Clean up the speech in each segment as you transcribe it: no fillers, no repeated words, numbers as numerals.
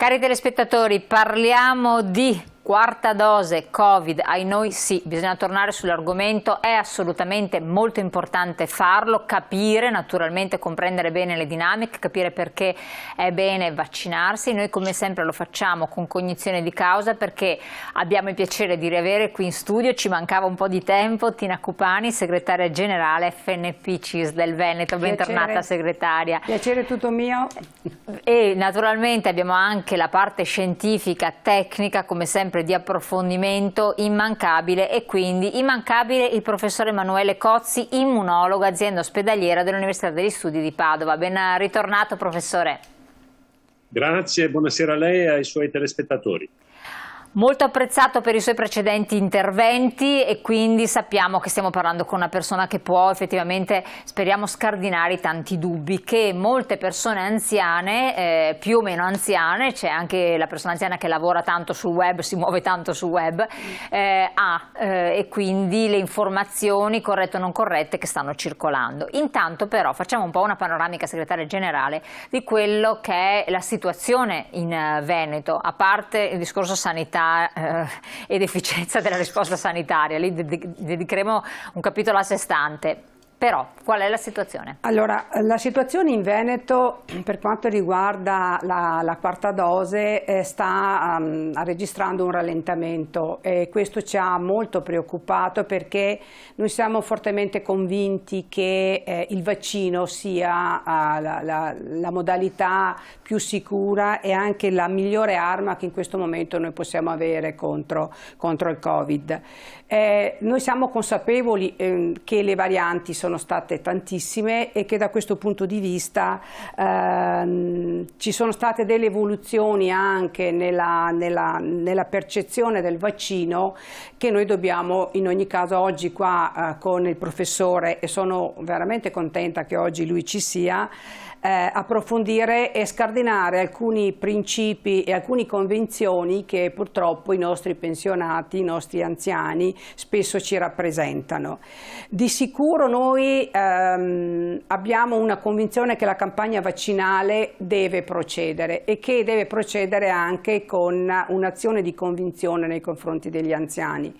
Cari telespettatori, parliamo di quarta dose Covid, ai noi sì, bisogna tornare sull'argomento, è assolutamente molto importante farlo, capire, naturalmente comprendere bene le dinamiche, capire perché è bene vaccinarsi. Noi come sempre lo facciamo con cognizione di causa perché abbiamo il piacere di riavere qui in studio, ci mancava un po' di tempo, Tina Cupani, segretaria generale FNP CIS del Veneto, bentornata segretaria. Piacere tutto mio. E naturalmente abbiamo anche la parte scientifica, tecnica, come sempre di approfondimento immancabile, e quindi immancabile il professor Emanuele Cozzi, immunologo, azienda ospedaliera dell'Università degli Studi di Padova. Ben ritornato professore. Grazie, buonasera a lei e ai suoi telespettatori. Molto apprezzato per i suoi precedenti interventi e quindi sappiamo che stiamo parlando con una persona che può effettivamente, speriamo, scardinare i tanti dubbi che molte persone anziane, più o meno anziane, c'è anche la persona anziana che lavora tanto sul web, si muove tanto sul web, e quindi le informazioni corrette o non corrette che stanno circolando. Intanto però facciamo un po' una panoramica, segretaria generale, di quello che è la situazione in Veneto, a parte il discorso sanitario ed efficienza della risposta sanitaria, lì dedicheremo un capitolo a sé stante. Però, qual è la situazione? Allora, la situazione in Veneto per quanto riguarda la quarta dose sta registrando un rallentamento e questo ci ha molto preoccupato perché noi siamo fortemente convinti che il vaccino sia la modalità più sicura e anche la migliore arma che in questo momento noi possiamo avere contro il Covid. Noi siamo consapevoli che le varianti sono state tantissime e che da questo punto di vista ci sono state delle evoluzioni anche nella percezione del vaccino che noi dobbiamo in ogni caso oggi qua con il professore, e sono veramente contenta che oggi lui ci sia, approfondire e scardinare alcuni principi e alcune convenzioni che purtroppo i nostri pensionati, i nostri anziani spesso ci rappresentano. Di sicuro noi abbiamo una convinzione che la campagna vaccinale deve procedere e che deve procedere anche con un'azione di convinzione nei confronti degli anziani.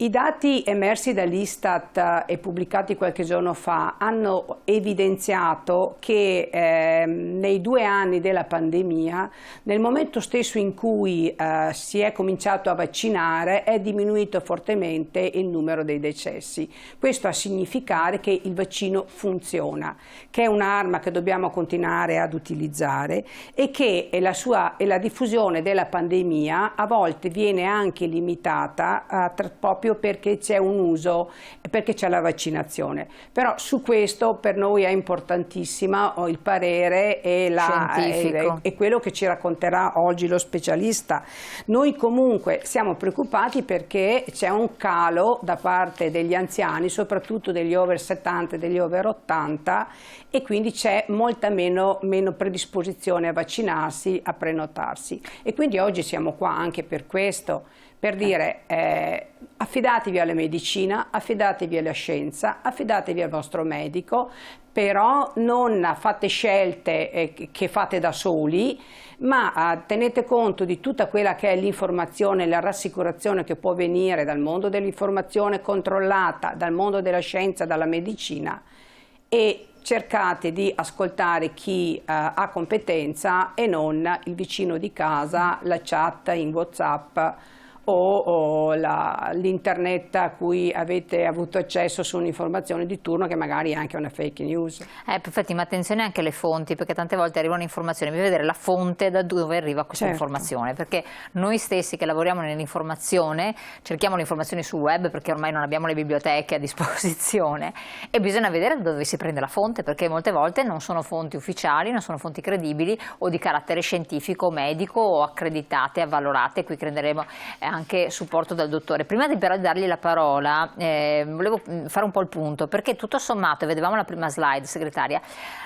I dati emersi dall'Istat e pubblicati qualche giorno fa hanno evidenziato che nei 2 anni della pandemia, nel momento stesso in cui si è cominciato a vaccinare, è diminuito fortemente il numero dei decessi. Questo a significare che il vaccino funziona, che è un'arma che dobbiamo continuare ad utilizzare e che la diffusione della pandemia a volte viene anche limitata proprio perché c'è un uso, perché c'è la vaccinazione. Però su questo per noi è importantissima il parere e quello che ci racconterà oggi lo specialista. Noi comunque siamo preoccupati perché c'è un calo da parte degli anziani, soprattutto degli over 70 e degli over 80, e quindi c'è molta meno predisposizione a vaccinarsi, a prenotarsi. E quindi oggi siamo qua anche per questo, per dire affidatevi alla medicina, affidatevi alla scienza, affidatevi al vostro medico, però non fate scelte che fate da soli, ma tenete conto di tutta quella che è l'informazione, la rassicurazione che può venire dal mondo dell'informazione controllata, dal mondo della scienza, dalla medicina, e cercate di ascoltare chi ha competenza e non il vicino di casa, la chat in WhatsApp o l'internet a cui avete avuto accesso su un'informazione di turno che magari è anche una fake news. Infatti, ma attenzione anche alle fonti, perché tante volte arrivano informazioni, bisogna vedere la fonte da dove arriva questa informazione, perché noi stessi che lavoriamo nell'informazione cerchiamo le informazioni sul web perché ormai non abbiamo le biblioteche a disposizione e bisogna vedere da dove si prende la fonte, perché molte volte non sono fonti ufficiali, non sono fonti credibili o di carattere scientifico, medico o accreditate, avvalorate. Qui prenderemo anche supporto dal dottore. Prima di però dargli la parola volevo fare un po' il punto, perché tutto sommato, vedevamo la prima slide, segretaria,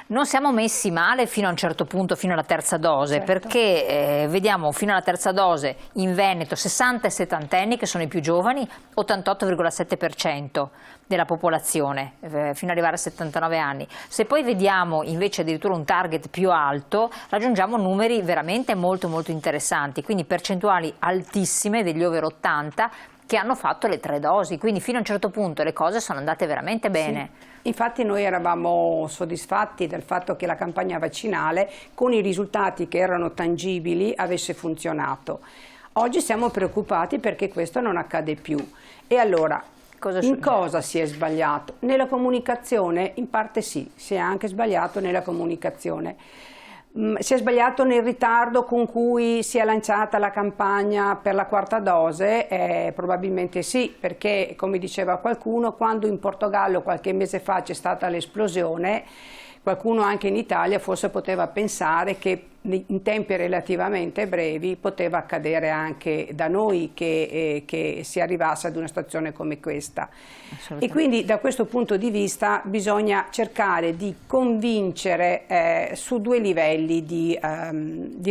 non siamo messi male fino a un certo punto, fino alla terza dose, perché vediamo fino alla terza dose in Veneto 60 e 70 anni che sono i più giovani, 88,7%, della popolazione fino ad arrivare a 79 anni. Se poi vediamo invece addirittura un target più alto, raggiungiamo numeri veramente molto molto interessanti, quindi percentuali altissime degli over 80 che hanno fatto le 3 dosi, quindi fino a un certo punto le cose sono andate veramente bene. Sì. Infatti noi eravamo soddisfatti del fatto che la campagna vaccinale, con i risultati che erano tangibili, avesse funzionato. Oggi siamo preoccupati perché questo non accade più. E allora, in cosa si è sbagliato? Nella comunicazione? In parte sì, si è anche sbagliato nella comunicazione. Si è sbagliato nel ritardo con cui si è lanciata la campagna per la 4ª dose? Probabilmente sì, perché come diceva qualcuno, quando in Portogallo qualche mese fa c'è stata l'esplosione, qualcuno anche in Italia forse poteva pensare che in tempi relativamente brevi poteva accadere anche da noi che si arrivasse ad una situazione come questa. E quindi da questo punto di vista bisogna cercare di convincere su 2 livelli di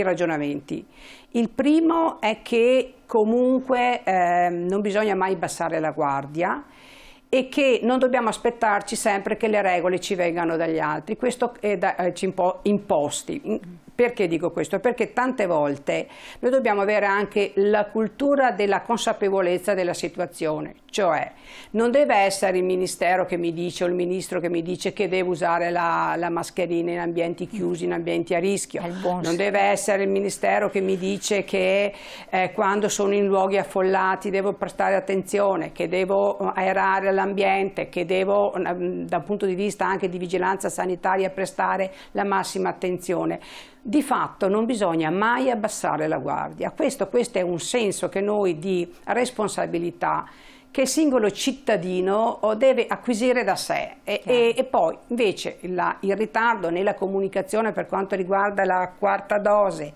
ragionamenti. Il primo è che comunque non bisogna mai abbassare la guardia e che non dobbiamo aspettarci sempre che le regole ci vengano dagli altri, questo è imposti. Perché dico questo? Perché tante volte noi dobbiamo avere anche la cultura della consapevolezza della situazione, cioè non deve essere il ministero che mi dice o il ministro che mi dice che devo usare la mascherina in ambienti chiusi, in ambienti a rischio, non deve essere il ministero che mi dice che quando sono in luoghi affollati devo prestare attenzione, che devo aerare l'ambiente, che devo dal punto di vista anche di vigilanza sanitaria prestare la massima attenzione. Di fatto non bisogna mai abbassare la guardia, questo è un senso che noi di responsabilità che il singolo cittadino deve acquisire da sé e poi invece il ritardo nella comunicazione per quanto riguarda la 4ª dose,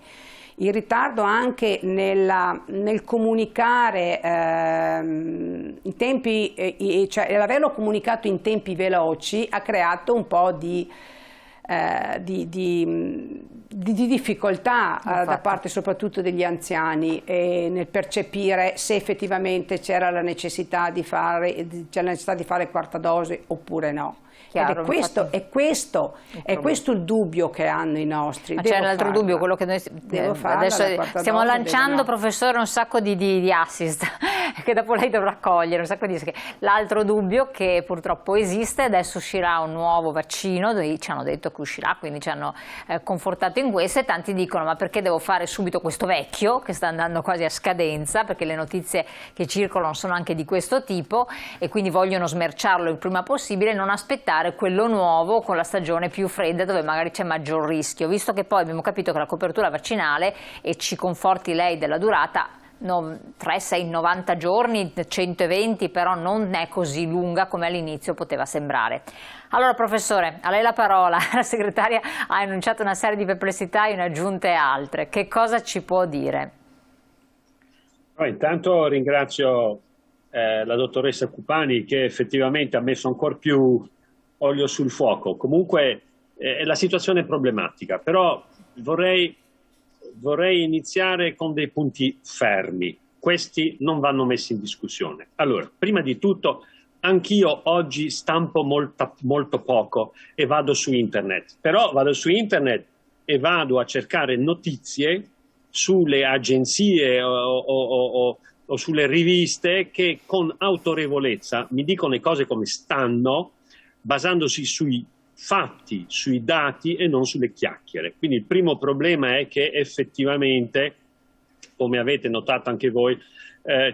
il ritardo anche nel comunicare in tempi, cioè l'averlo comunicato in tempi veloci ha creato un po' di difficoltà da parte soprattutto degli anziani nel percepire se effettivamente c'era la necessità di fare 4ª dose oppure no. Chiaro, è questo il dubbio che hanno i nostri. Ma c'è un altro dubbio, quello che noi adesso stiamo lanciando, professore, un sacco di assist che dopo lei dovrà cogliere, un sacco di... L'altro dubbio che purtroppo esiste, adesso uscirà un nuovo vaccino, ci hanno detto che uscirà, quindi ci hanno confortato in questo, e tanti dicono ma perché devo fare subito questo vecchio che sta andando quasi a scadenza, perché le notizie che circolano sono anche di questo tipo e quindi vogliono smerciarlo il prima possibile e non aspettare quello nuovo con la stagione più fredda dove magari c'è maggior rischio, visto che poi abbiamo capito che la copertura vaccinale, e ci conforti lei della durata, 3, 6, 90 giorni, 120, però non è così lunga come all'inizio poteva sembrare. Allora professore, a lei la parola, la segretaria ha enunciato una serie di perplessità e ne aggiunte altre, che cosa ci può dire? Intanto ringrazio la dottoressa Cupani che effettivamente ha messo ancora più olio sul fuoco. Comunque la situazione è problematica, però vorrei iniziare con dei punti fermi. Questi non vanno messi in discussione. Allora, prima di tutto, anch'io oggi stampo molto poco e vado su internet, però vado su internet e vado a cercare notizie sulle agenzie o sulle riviste che con autorevolezza mi dicono le cose come stanno, basandosi sui fatti, sui dati e non sulle chiacchiere. Quindi il primo problema è che effettivamente, come avete notato anche voi,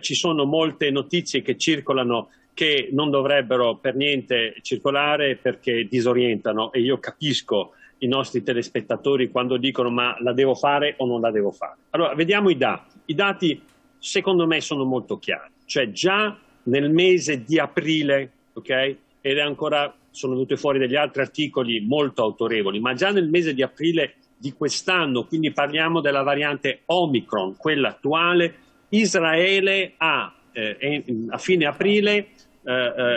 ci sono molte notizie che circolano che non dovrebbero per niente circolare perché disorientano, e io capisco i nostri telespettatori quando dicono ma la devo fare o non la devo fare. Allora vediamo i dati. I dati secondo me sono molto chiari, cioè già nel mese di aprile, ok? Ed sono venuti fuori degli altri articoli molto autorevoli, ma già nel mese di aprile di quest'anno, quindi parliamo della variante Omicron, quella attuale, Israele ha a fine aprile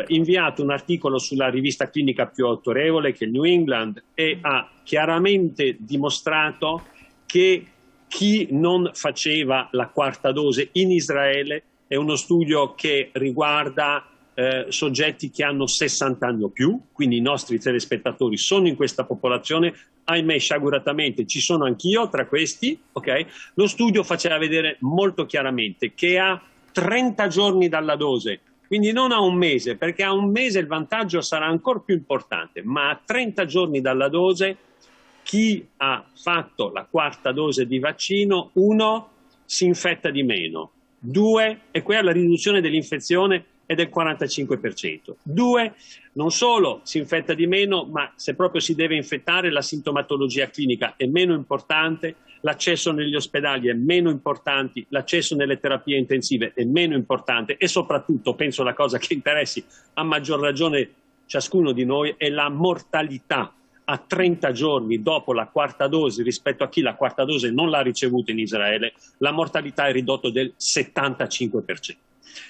inviato un articolo sulla rivista clinica più autorevole che è il New England e ha chiaramente dimostrato che chi non faceva la 4ª dose in Israele, è uno studio che riguarda soggetti che hanno 60 anni o più, quindi i nostri telespettatori sono in questa popolazione, ahimè sciaguratamente ci sono anch'io tra questi, ok? Lo studio faceva vedere molto chiaramente che a 30 giorni dalla dose, quindi non a un mese, perché a un mese il vantaggio sarà ancora più importante, ma a 30 giorni dalla dose chi ha fatto la quarta dose di vaccino, 1, si infetta di meno, 2, e qui la riduzione dell'infezione è del 45%. 2, non solo si infetta di meno, ma se proprio si deve infettare la sintomatologia clinica è meno importante, l'accesso negli ospedali è meno importante, l'accesso nelle terapie intensive è meno importante e soprattutto, penso la cosa che interessi a maggior ragione ciascuno di noi, è la mortalità a 30 giorni dopo la quarta dose rispetto a chi la quarta dose non l'ha ricevuta in Israele, la mortalità è ridotta del 75%.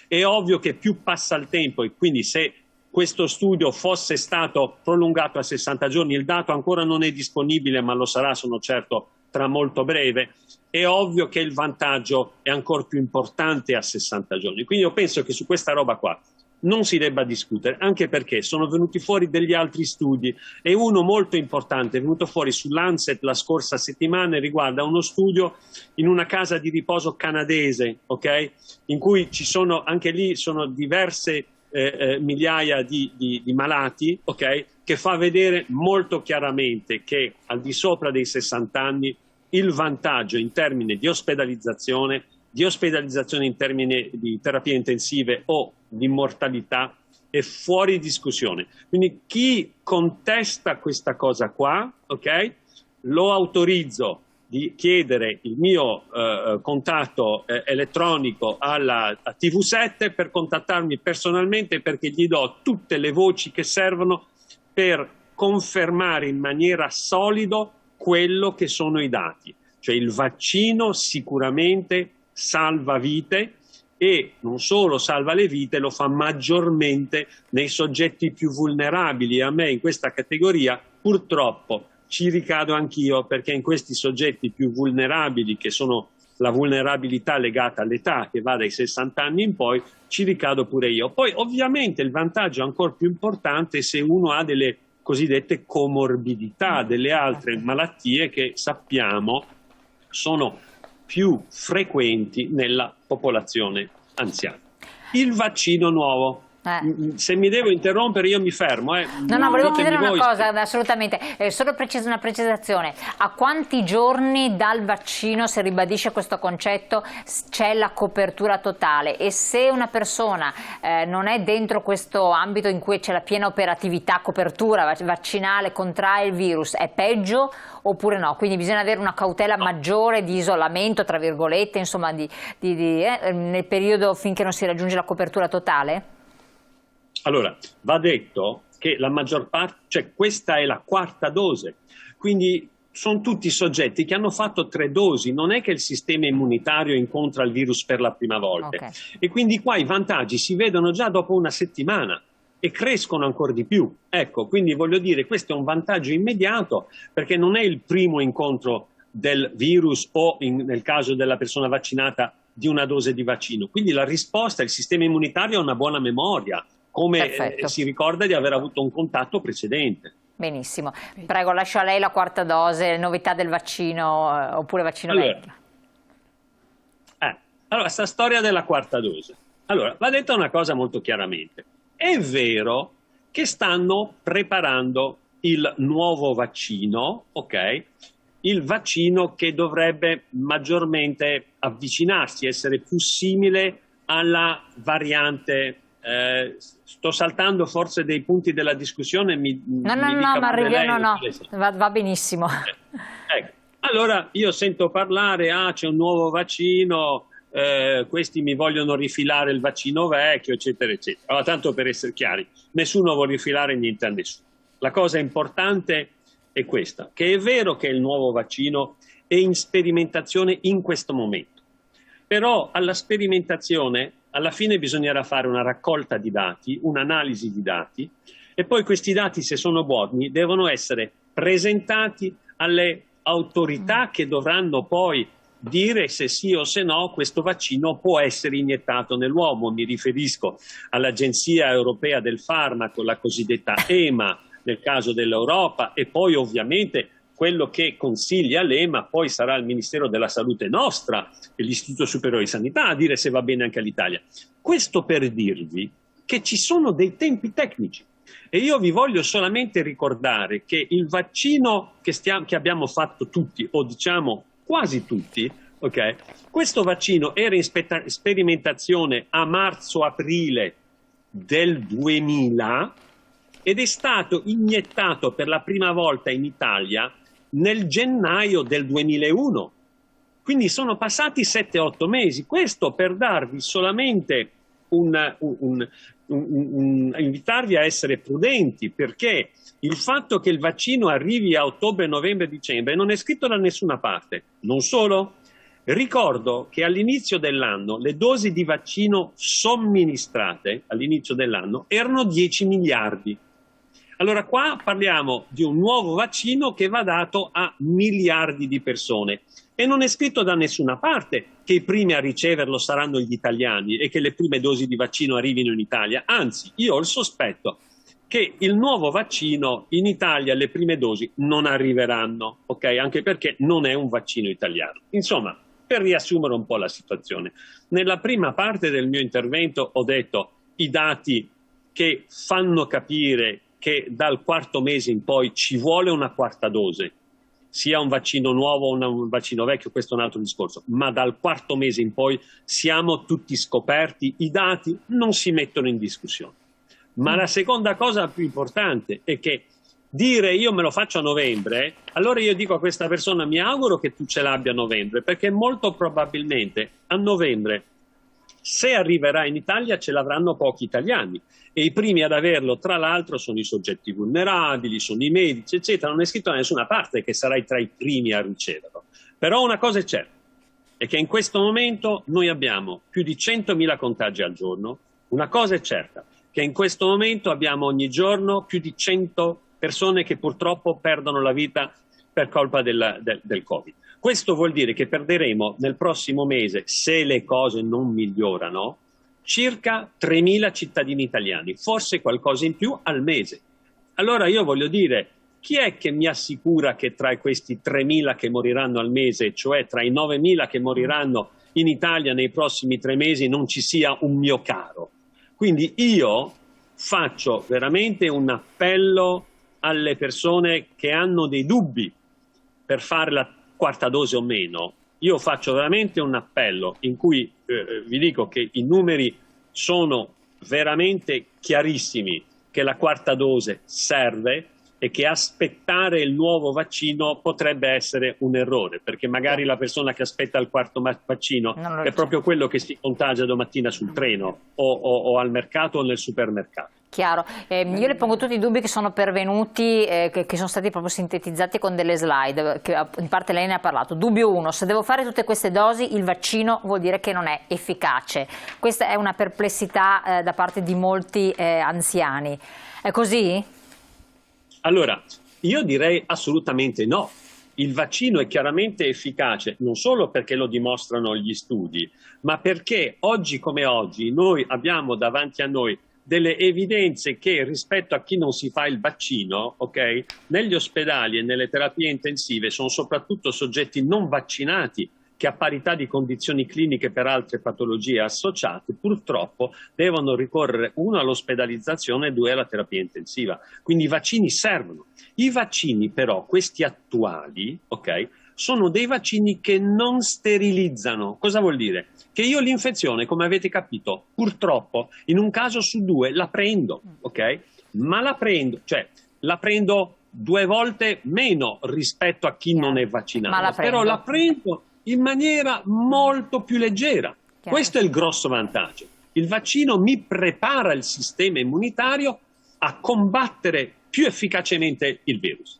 È ovvio che più passa il tempo e quindi se questo studio fosse stato prolungato a 60 giorni, il dato ancora non è disponibile, ma lo sarà, sono certo, tra molto breve, è ovvio che il vantaggio è ancora più importante a 60 giorni. Quindi io penso che su questa roba qua non si debba discutere, anche perché sono venuti fuori degli altri studi e uno molto importante è venuto fuori su Lancet la scorsa settimana e riguarda uno studio in una casa di riposo canadese, ok? In cui ci sono, anche lì sono diverse migliaia di malati, ok? Che fa vedere molto chiaramente che al di sopra dei 60 anni il vantaggio in termini di ospedalizzazione in termini di terapie intensive o di mortalità è fuori discussione. Quindi chi contesta questa cosa qua, ok, lo autorizzo di chiedere il mio contatto elettronico a TV7 per contattarmi personalmente, perché gli do tutte le voci che servono per confermare in maniera solida quello che sono i dati. Cioè il vaccino sicuramente salva vite e non solo salva le vite, lo fa maggiormente nei soggetti più vulnerabili. A me in questa categoria purtroppo ci ricado anch'io, perché in questi soggetti più vulnerabili, che sono la vulnerabilità legata all'età che va dai 60 anni in poi, ci ricado pure io. Poi ovviamente il vantaggio è ancora più importante se uno ha delle cosiddette comorbidità, delle altre malattie che sappiamo sono più frequenti nella popolazione anziana. Il vaccino nuovo. Se mi devo interrompere io mi fermo. No, volevo chiedere una cosa, assolutamente, solo una precisazione. A quanti giorni dal vaccino, se ribadisce questo concetto, c'è la copertura totale? E se una persona non è dentro questo ambito in cui c'è la piena operatività, copertura vaccinale, contrae il virus, è peggio oppure no? Quindi bisogna avere una cautela maggiore di isolamento, tra virgolette, insomma, nel periodo finché non si raggiunge la copertura totale? Allora, va detto che la maggior parte, cioè questa è la quarta dose, quindi sono tutti soggetti che hanno fatto 3 dosi, non è che il sistema immunitario incontra il virus per la prima volta. Okay. E quindi qua i vantaggi si vedono già dopo una settimana e crescono ancora di più. Ecco, quindi voglio dire, questo è un vantaggio immediato, perché non è il primo incontro del virus o, nel caso della persona vaccinata, di una dose di vaccino. Quindi la risposta, il sistema immunitario ha una buona memoria, come si ricorda di aver avuto un contatto precedente. Benissimo. Prego, lascio a lei la quarta dose, novità del vaccino oppure vaccino vecchio. Allora, sta storia della quarta dose. Allora, va detta una cosa molto chiaramente. È vero che stanno preparando il nuovo vaccino, ok? Il vaccino che dovrebbe maggiormente avvicinarsi, essere più simile alla variante. Sto saltando forse dei punti della discussione. Va benissimo. Ecco. Allora io sento parlare, c'è un nuovo vaccino, questi mi vogliono rifilare il vaccino vecchio, eccetera, eccetera. Allora, tanto per essere chiari, nessuno vuole rifilare niente a nessuno. La cosa importante è questa, che è vero che il nuovo vaccino è in sperimentazione in questo momento, però alla sperimentazione alla fine bisognerà fare una raccolta di dati, un'analisi di dati, e poi questi dati, se sono buoni, devono essere presentati alle autorità che dovranno poi dire se sì o se no questo vaccino può essere iniettato nell'uomo. Mi riferisco all'Agenzia Europea del Farmaco, la cosiddetta EMA nel caso dell'Europa, e poi ovviamente quello che consiglia l'EMA poi sarà il Ministero della Salute nostra e l'Istituto Superiore di Sanità a dire se va bene anche all'Italia. Questo per dirvi che ci sono dei tempi tecnici. E io vi voglio solamente ricordare che il vaccino che abbiamo fatto tutti, o diciamo quasi tutti, okay, questo vaccino era in sperimentazione a marzo-aprile del 2000 ed è stato iniettato per la prima volta in Italia nel gennaio del 2001. Quindi sono passati 7-8 mesi. Questo per darvi solamente invitarvi a essere prudenti, perché il fatto che il vaccino arrivi a ottobre, novembre, dicembre non è scritto da nessuna parte. Non solo, ricordo che all'inizio dell'anno le dosi di vaccino somministrate all'inizio dell'anno erano 10 miliardi. Allora qua parliamo di un nuovo vaccino che va dato a miliardi di persone e non è scritto da nessuna parte che i primi a riceverlo saranno gli italiani e che le prime dosi di vaccino arrivino in Italia. Anzi, io ho il sospetto che il nuovo vaccino in Italia, le prime dosi non arriveranno, ok? Anche perché non è un vaccino italiano. Insomma, per riassumere un po' la situazione, nella prima parte del mio intervento ho detto i dati che fanno capire che dal quarto mese in poi ci vuole una quarta dose, sia un vaccino nuovo o un vaccino vecchio, questo è un altro discorso, ma dal quarto mese in poi siamo tutti scoperti, i dati non si mettono in discussione. Ma la seconda cosa più importante è che dire io me lo faccio a novembre, allora io dico a questa persona mi auguro che tu ce l'abbia a novembre, perché molto probabilmente a novembre, se arriverà in Italia, ce l'avranno pochi italiani e i primi ad averlo, tra l'altro, sono i soggetti vulnerabili, sono i medici, eccetera. Non è scritto da nessuna parte che sarai tra i primi a riceverlo. Però una cosa è certa, è che in questo momento noi abbiamo più di 100.000 contagi al giorno. Una cosa è certa, che in questo momento abbiamo ogni giorno più di 100 persone che purtroppo perdono la vita per colpa del Covid. Questo vuol dire che perderemo nel prossimo mese, se le cose non migliorano, circa 3.000 cittadini italiani, forse qualcosa in più al mese. Allora io voglio dire, chi è che mi assicura che tra questi 3.000 che moriranno al mese, cioè tra i 9.000 che moriranno in Italia nei prossimi 3 mesi, non ci sia un mio caro? Quindi io faccio veramente un appello alle persone che hanno dei dubbi per fare la quarta dose o meno. Io faccio veramente un appello in cui vi dico che i numeri sono veramente chiarissimi, che la quarta dose serve e che aspettare il nuovo vaccino potrebbe essere un errore, perché magari la persona che aspetta il quarto vaccino è proprio quello che si contagia domattina sul treno o al mercato o nel supermercato. Chiaro, io le pongo tutti i dubbi che sono pervenuti, che sono stati proprio sintetizzati con delle slide, che in parte lei ne ha parlato. Dubbio 1, se devo fare tutte queste dosi il vaccino vuol dire che non è efficace. Questa è una perplessità da parte di molti anziani. È così? Allora, io direi assolutamente no. Il vaccino è chiaramente efficace, non solo perché lo dimostrano gli studi, ma perché oggi come oggi noi abbiamo davanti a noi delle evidenze che rispetto a chi non si fa il vaccino, ok, negli ospedali e nelle terapie intensive sono soprattutto soggetti non vaccinati che a parità di condizioni cliniche per altre patologie associate purtroppo devono ricorrere 1 all'ospedalizzazione e 2 alla terapia intensiva. Quindi i vaccini servono. I vaccini però, questi attuali, ok, sono dei vaccini che non sterilizzano. Cosa vuol dire? Che io l'infezione, come avete capito, purtroppo in un caso su 2 la prendo, ok? Ma la prendo 2 volte meno rispetto a chi non è vaccinato, però la prendo in maniera molto più leggera. Questo è il grosso vantaggio. Il vaccino mi prepara il sistema immunitario a combattere più efficacemente il virus.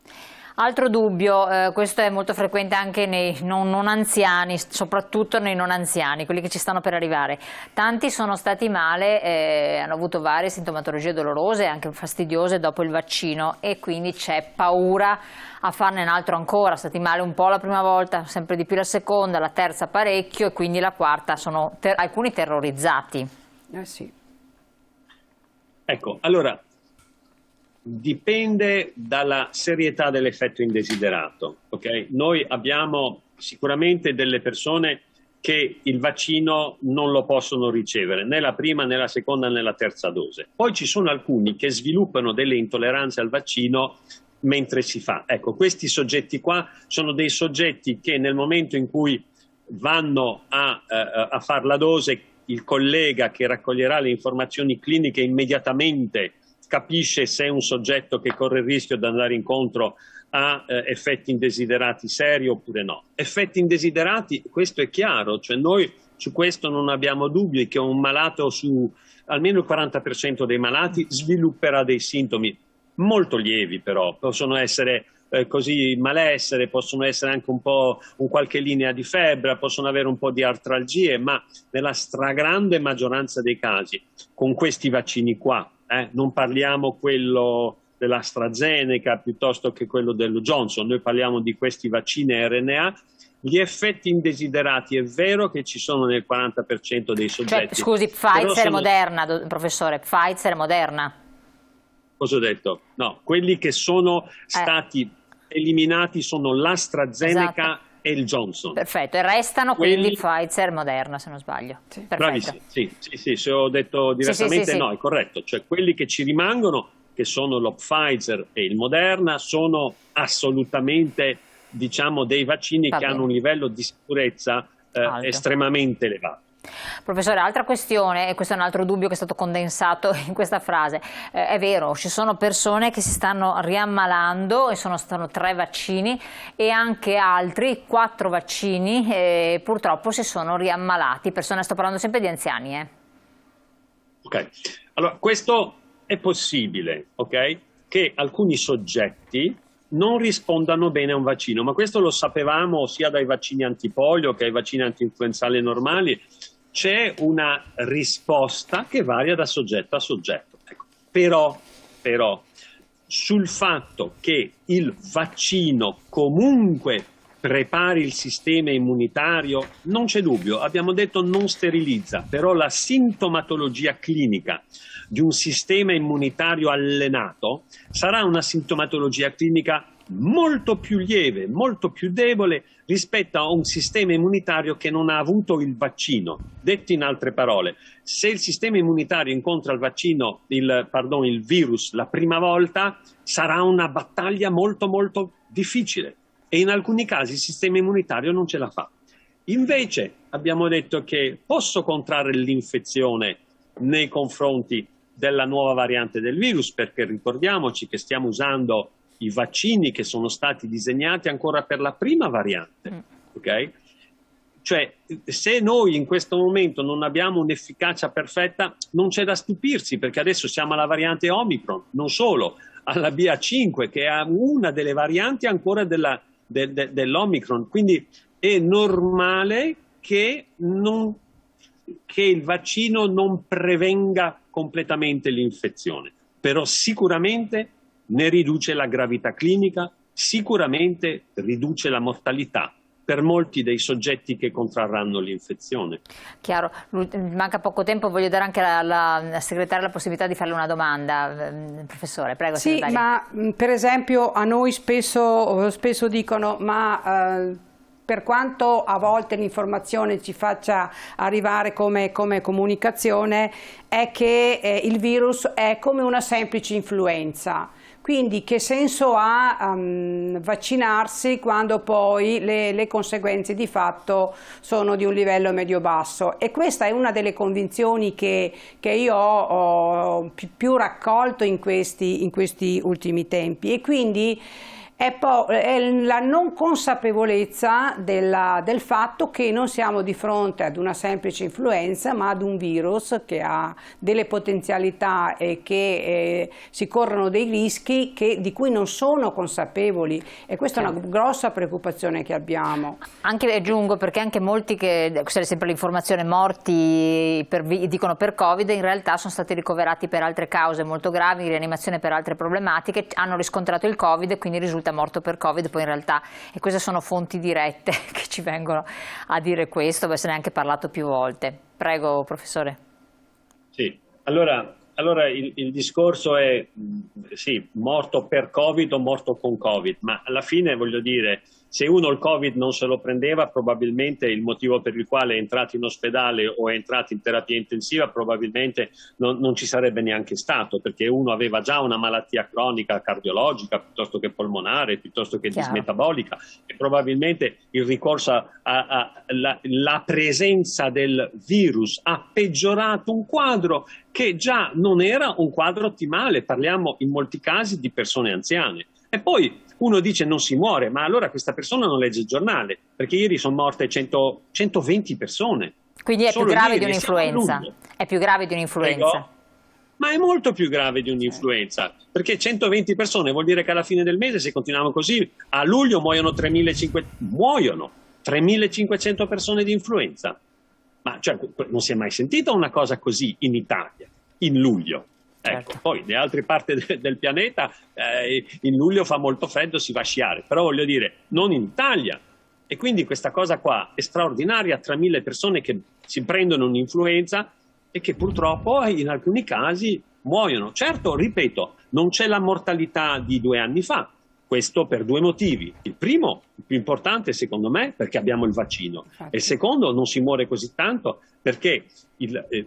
Altro dubbio, questo è molto frequente anche nei non anziani, soprattutto nei non anziani, quelli che ci stanno per arrivare. Tanti sono stati male, hanno avuto varie sintomatologie dolorose, anche fastidiose dopo il vaccino, e quindi c'è paura a farne un altro ancora. Stati male un po' la prima volta, sempre di più la seconda, la terza parecchio, e quindi la quarta sono alcuni terrorizzati. Sì. Ecco, allora dipende dalla serietà dell'effetto indesiderato, ok? Noi abbiamo sicuramente delle persone che il vaccino non lo possono ricevere, né la prima, né la seconda, né la terza dose. Poi ci sono alcuni che sviluppano delle intolleranze al vaccino mentre si fa. Ecco, questi soggetti qua sono dei soggetti che nel momento in cui vanno a fare la dose, il collega che raccoglierà le informazioni cliniche immediatamente capisce se è un soggetto che corre il rischio di andare incontro a effetti indesiderati seri oppure no. Effetti indesiderati, questo è chiaro, cioè noi su questo non abbiamo dubbi che un malato, su almeno il 40% dei malati, svilupperà dei sintomi molto lievi, però possono essere così malessere, possono essere anche un po' qualche linea di febbre, possono avere un po' di artralgie, ma nella stragrande maggioranza dei casi con questi vaccini qua, non parliamo quello dell'AstraZeneca piuttosto che quello dello Johnson, noi parliamo di questi vaccini RNA, gli effetti indesiderati è vero che ci sono nel 40% dei soggetti. Cioè, scusi, Pfizer e Moderna, professore, Pfizer e Moderna. Cosa ho detto? No, quelli che sono stati eliminati sono l'AstraZeneca, esatto, e il Johnson. Perfetto, e restano quindi Pfizer e Moderna, se non sbaglio. Sì. Bravissimi, sì, se ho detto diversamente sì. No, è corretto, cioè quelli che ci rimangono, che sono lo Pfizer e il Moderna, sono assolutamente, diciamo, dei vaccini che hanno un livello di sicurezza estremamente elevato. Professore, altra questione, e questo è un altro dubbio che è stato condensato in questa frase, è vero, ci sono persone che si stanno riammalando e sono 3 vaccini e anche altri 4 vaccini purtroppo si sono riammalati, sto parlando sempre di anziani. Ok, allora questo è possibile, ok? Che alcuni soggetti non rispondano bene a un vaccino, ma questo lo sapevamo sia dai vaccini antipolio che ai vaccini antinfluenzali normali. C'è una risposta che varia da soggetto a soggetto. Ecco. Però sul fatto che il vaccino comunque prepari il sistema immunitario non c'è dubbio, abbiamo detto non sterilizza, però la sintomatologia clinica di un sistema immunitario allenato sarà una sintomatologia clinica molto più lieve, molto più debole rispetto a un sistema immunitario che non ha avuto il vaccino. Detto in altre parole, se il sistema immunitario incontra il vaccino, il virus la prima volta, sarà una battaglia molto molto difficile e in alcuni casi il sistema immunitario non ce la fa. Invece abbiamo detto che posso contrarre l'infezione nei confronti della nuova variante del virus, perché ricordiamoci che stiamo usando i vaccini che sono stati disegnati ancora per la prima variante, ok? Cioè, se noi in questo momento non abbiamo un'efficacia perfetta, non c'è da stupirsi, perché adesso siamo alla variante Omicron, non solo, alla BA5, che è una delle varianti ancora dell'Omicron, quindi è normale che il vaccino non prevenga completamente l'infezione, però sicuramente ne riduce la gravità clinica, sicuramente riduce la mortalità per molti dei soggetti che contrarranno l'infezione. Chiaro, manca poco tempo, voglio dare anche alla segretaria la possibilità di farle una domanda. Professore, prego. Sì, ma per esempio a noi spesso dicono per quanto a volte l'informazione ci faccia arrivare come comunicazione, è che il virus è come una semplice influenza. Quindi che senso ha vaccinarsi quando poi le conseguenze di fatto sono di un livello medio-basso? E questa è una delle convinzioni che io ho più raccolto in questi ultimi tempi, e quindi È la non consapevolezza del fatto che non siamo di fronte ad una semplice influenza, ma ad un virus che ha delle potenzialità e che si corrono dei rischi di cui non sono consapevoli, e questa è una grossa preoccupazione che abbiamo. Anche aggiungo, perché anche molti che, c'è sempre l'informazione, morti dicono per Covid, in realtà sono stati ricoverati per altre cause molto gravi, in rianimazione per altre problematiche, hanno riscontrato il Covid e quindi risulta morto per Covid, poi in realtà, e queste sono fonti dirette che ci vengono a dire questo, se ne è anche parlato più volte. Prego, professore. Sì, allora il discorso è sì, morto per Covid o morto con Covid, ma alla fine voglio dire, se uno il Covid non se lo prendeva, probabilmente il motivo per il quale è entrato in ospedale o è entrato in terapia intensiva probabilmente non ci sarebbe neanche stato, perché uno aveva già una malattia cronica cardiologica piuttosto che polmonare, piuttosto che dismetabolica, e probabilmente il ricorso alla presenza del virus ha peggiorato un quadro che già non era un quadro ottimale. Parliamo in molti casi di persone anziane. E poi uno dice non si muore, ma allora questa persona non legge il giornale, perché ieri sono morte 120 persone. Quindi è più grave di un'influenza. È più grave di un'influenza. Prego? Ma è molto più grave di un'influenza, perché 120 persone vuol dire che alla fine del mese, se continuiamo così, a luglio muoiono 3.500 persone di influenza. Ma cioè, non si è mai sentita una cosa così in Italia, in luglio. Ecco, certo. Poi nelle altre parti del pianeta in luglio fa molto freddo, si va a sciare, però voglio dire, non in Italia. E quindi questa cosa qua è straordinaria, 3.000 persone che si prendono un'influenza e che purtroppo in alcuni casi muoiono. Certo, ripeto, non c'è la mortalità di 2 anni fa. Questo per 2 motivi. Il primo, il più importante secondo me, perché abbiamo il vaccino. E il secondo, non si muore così tanto perché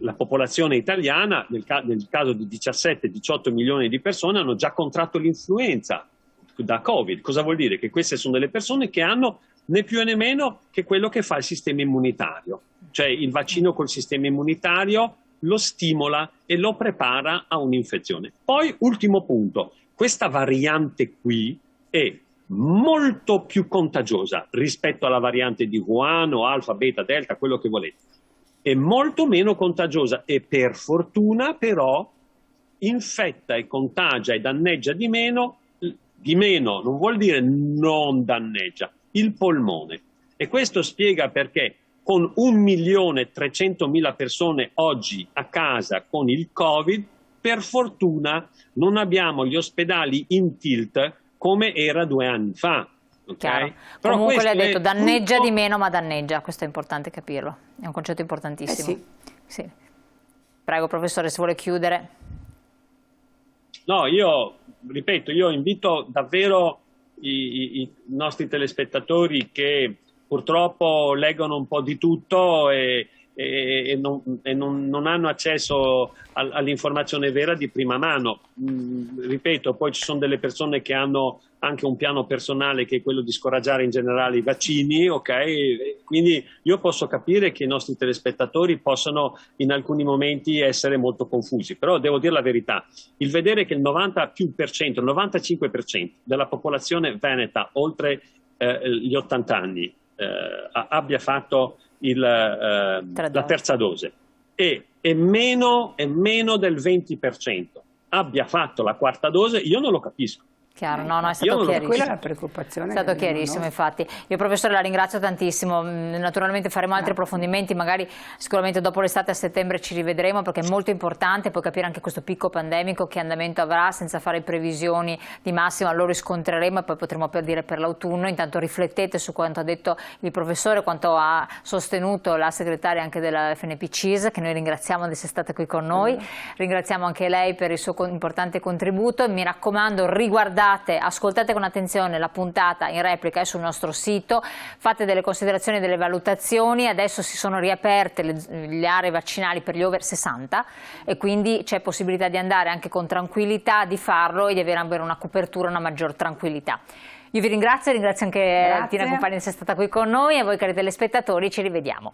la popolazione italiana, nel caso di 17-18 milioni di persone, hanno già contratto l'influenza da Covid. Cosa vuol dire? Che queste sono delle persone che hanno né più né meno che quello che fa il sistema immunitario. Cioè il vaccino col sistema immunitario lo stimola e lo prepara a un'infezione. Poi, ultimo punto, questa variante qui è molto più contagiosa rispetto alla variante di Wuhan o Alfa, Beta, Delta, quello che volete. È molto meno contagiosa e per fortuna però infetta e contagia e danneggia di meno non vuol dire non danneggia, il polmone. E questo spiega perché con 1.300.000 persone oggi a casa con il Covid, per fortuna non abbiamo gli ospedali in tilt come era 2 anni fa. Okay? Però comunque lei ha detto danneggia di meno, ma danneggia, questo è importante capirlo, è un concetto importantissimo. Sì. Prego professore, se vuole chiudere. No, io ripeto, io invito davvero i nostri telespettatori che purtroppo leggono un po' di tutto e non hanno accesso all'informazione vera di prima mano. Ripeto, poi ci sono delle persone che hanno anche un piano personale che è quello di scoraggiare in generale i vaccini, ok? Quindi io posso capire che i nostri telespettatori possano in alcuni momenti essere molto confusi, però devo dire la verità, il vedere che il 90+%, il 95% della popolazione veneta oltre gli 80 anni abbia fatto la terza dose e meno del 20% abbia fatto la quarta dose, io non lo capisco. Chiaro, no, è stato chiarissimo. Quella è la preoccupazione. È stato chiarissimo, infatti. Io professore la ringrazio tantissimo, naturalmente faremo altri approfondimenti, magari sicuramente dopo l'estate a settembre ci rivedremo perché è molto importante poi capire anche questo picco pandemico che andamento avrà, senza fare previsioni di massima, lo riscontreremo e poi potremo dire per l'autunno. Intanto riflettete su quanto ha detto il professore, quanto ha sostenuto la segretaria anche della FNP-CIS, che noi ringraziamo di essere stata qui con noi, ringraziamo anche lei per il suo importante contributo e mi raccomando riguardate, ascoltate con attenzione la puntata in replica sul nostro sito, fate delle considerazioni e delle valutazioni. Adesso si sono riaperte le aree vaccinali per gli over 60 e quindi c'è possibilità di andare anche con tranquillità, di farlo e di avere una copertura, una maggior tranquillità. Io vi ringrazio anche Tina Compagni di essere stata qui con noi e a voi cari telespettatori ci rivediamo.